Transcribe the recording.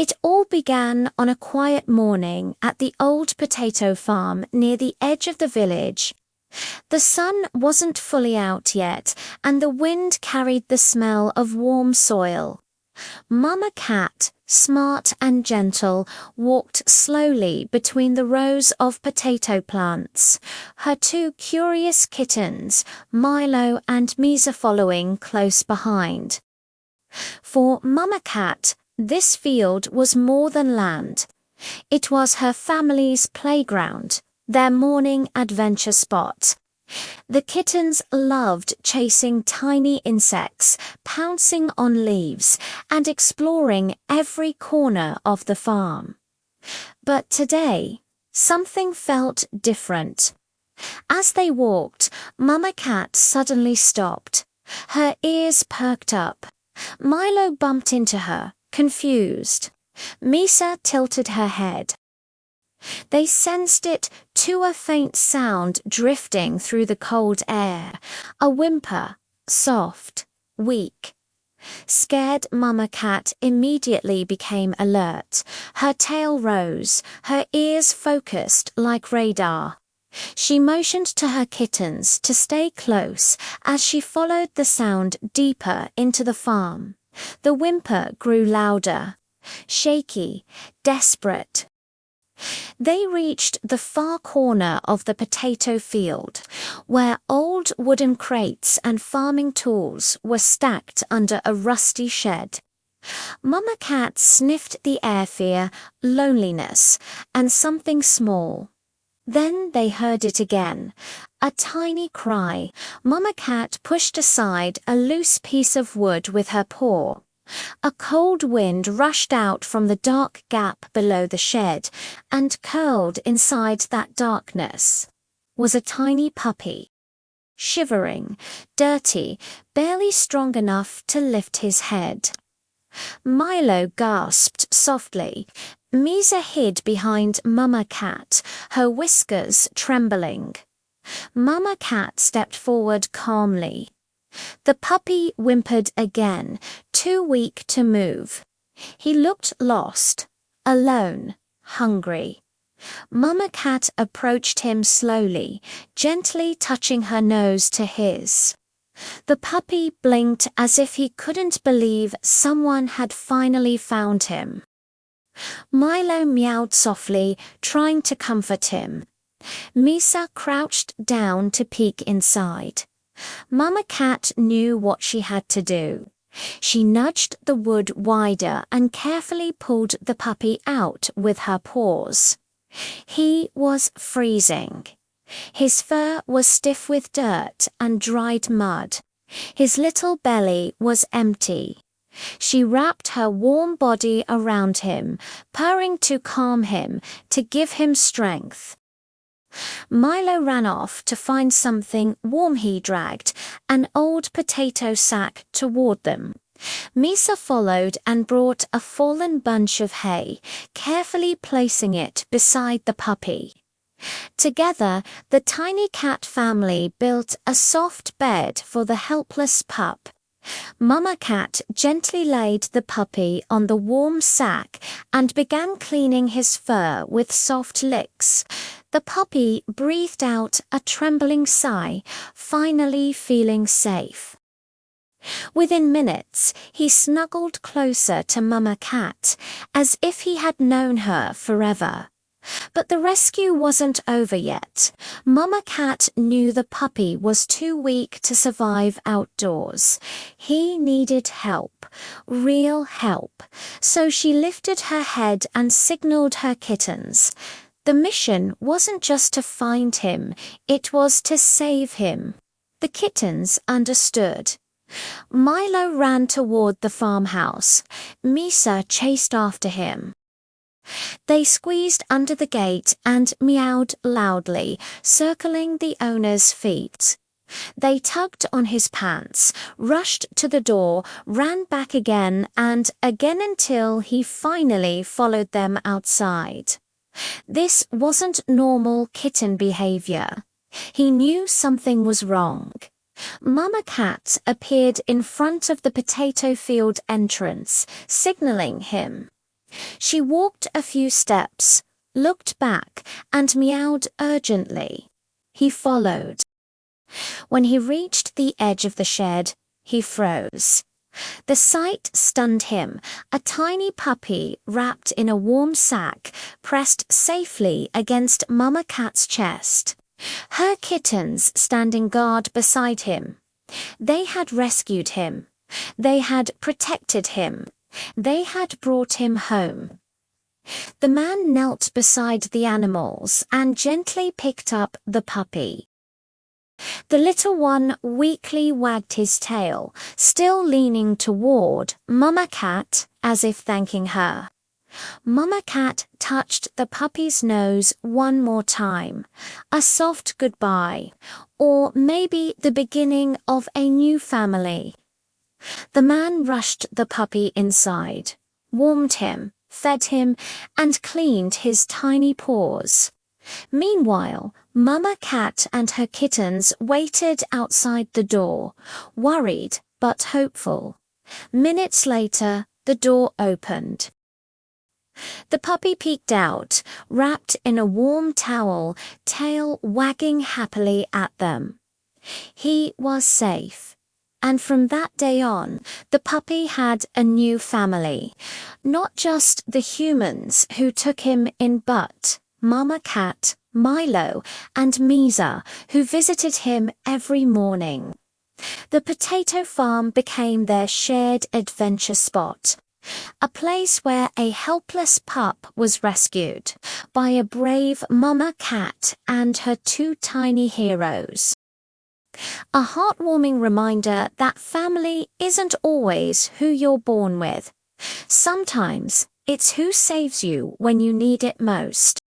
It all began on a quiet morning at the old potato farm near the edge of the village. The sun wasn't fully out yet, and the wind carried the smell of warm soil. Mama Cat, smart and gentle, walked slowly between the rows of potato plants, her two curious kittens, Milo and Misa, following close behind. For Mama Cat, this field was more than land. It was her family's playground, their morning adventure spot. The kittens loved chasing tiny insects, pouncing on leaves, and exploring every corner of the farm. But today, something felt different. As they walked, Mama Cat suddenly stopped. Her ears perked up. Milo bumped into her, confused. Misa tilted her head. They sensed it to a faint sound drifting through the cold air, a whimper, soft, weak. Scared Mama Cat immediately became alert. Her tail rose, her ears focused like radar. She motioned to her kittens to stay close as she followed the sound deeper into the farm. The whimper grew louder, shaky, desperate. They reached the far corner of the potato field, where old wooden crates and farming tools were stacked under a rusty shed. Mama Cat sniffed the air, fear, loneliness, and something small. Then they heard it again, a tiny cry. Mama Cat pushed aside a loose piece of wood with her paw. A cold wind rushed out from the dark gap below the shed, and curled inside that darkness was a tiny puppy. Shivering, dirty, barely strong enough to lift his head. Milo gasped softly. Misa hid behind Mama Cat, her whiskers trembling. Mama Cat stepped forward calmly. The puppy whimpered again, too weak to move. He looked lost, alone, hungry. Mama Cat approached him slowly, gently touching her nose to his. The puppy blinked as if he couldn't believe someone had finally found him. Milo meowed softly, trying to comfort him. Misa crouched down to peek inside. Mama Cat knew what she had to do. She nudged the wood wider and carefully pulled the puppy out with her paws. He was freezing. His fur was stiff with dirt and dried mud. His little belly was empty. She wrapped her warm body around him, purring to calm him, to give him strength. Milo ran off to find something warm. He dragged an old potato sack toward them. Misa followed and brought a fallen bunch of hay, carefully placing it beside the puppy. Together, the tiny cat family built a soft bed for the helpless pup. Mama Cat gently laid the puppy on the warm sack and began cleaning his fur with soft licks. The puppy breathed out a trembling sigh, finally feeling safe. Within minutes, he snuggled closer to Mama Cat, as if he had known her forever. But the rescue wasn't over yet. Mama Cat knew the puppy was too weak to survive outdoors. He needed help, real help. So she lifted her head and signaled her kittens. The mission wasn't just to find him, it was to save him. The kittens understood. Milo ran toward the farmhouse. Misa chased after him. They squeezed under the gate and meowed loudly, circling the owner's feet. They tugged on his pants, rushed to the door, ran back again and again until he finally followed them outside. This wasn't normal kitten behavior. He knew something was wrong. Mama Cat appeared in front of the potato field entrance, signaling him. She walked a few steps, looked back, and meowed urgently. He followed. When he reached the edge of the shed, he froze. The sight stunned him, a tiny puppy wrapped in a warm sack, pressed safely against Mama Cat's chest. Her kittens standing guard beside him. They had rescued him. They had protected him. They had brought him home. The man knelt beside the animals and gently picked up the puppy. The little one weakly wagged his tail, still leaning toward Mama Cat as if thanking her. Mama Cat touched the puppy's nose one more time, a soft goodbye, or maybe the beginning of a new family. The man rushed the puppy inside, warmed him, fed him, and cleaned his tiny paws. Meanwhile, Mama Cat and her kittens waited outside the door, worried but hopeful. Minutes later, the door opened. The puppy peeked out, wrapped in a warm towel, tail wagging happily at them. He was safe. And from that day on, the puppy had a new family. Not just the humans who took him in, but Mama Cat, Milo, and Misa, who visited him every morning. The potato farm became their shared adventure spot, a place where a helpless pup was rescued by a brave Mama Cat and her two tiny heroes. A heartwarming reminder that family isn't always who you're born with. Sometimes it's who saves you when you need it most.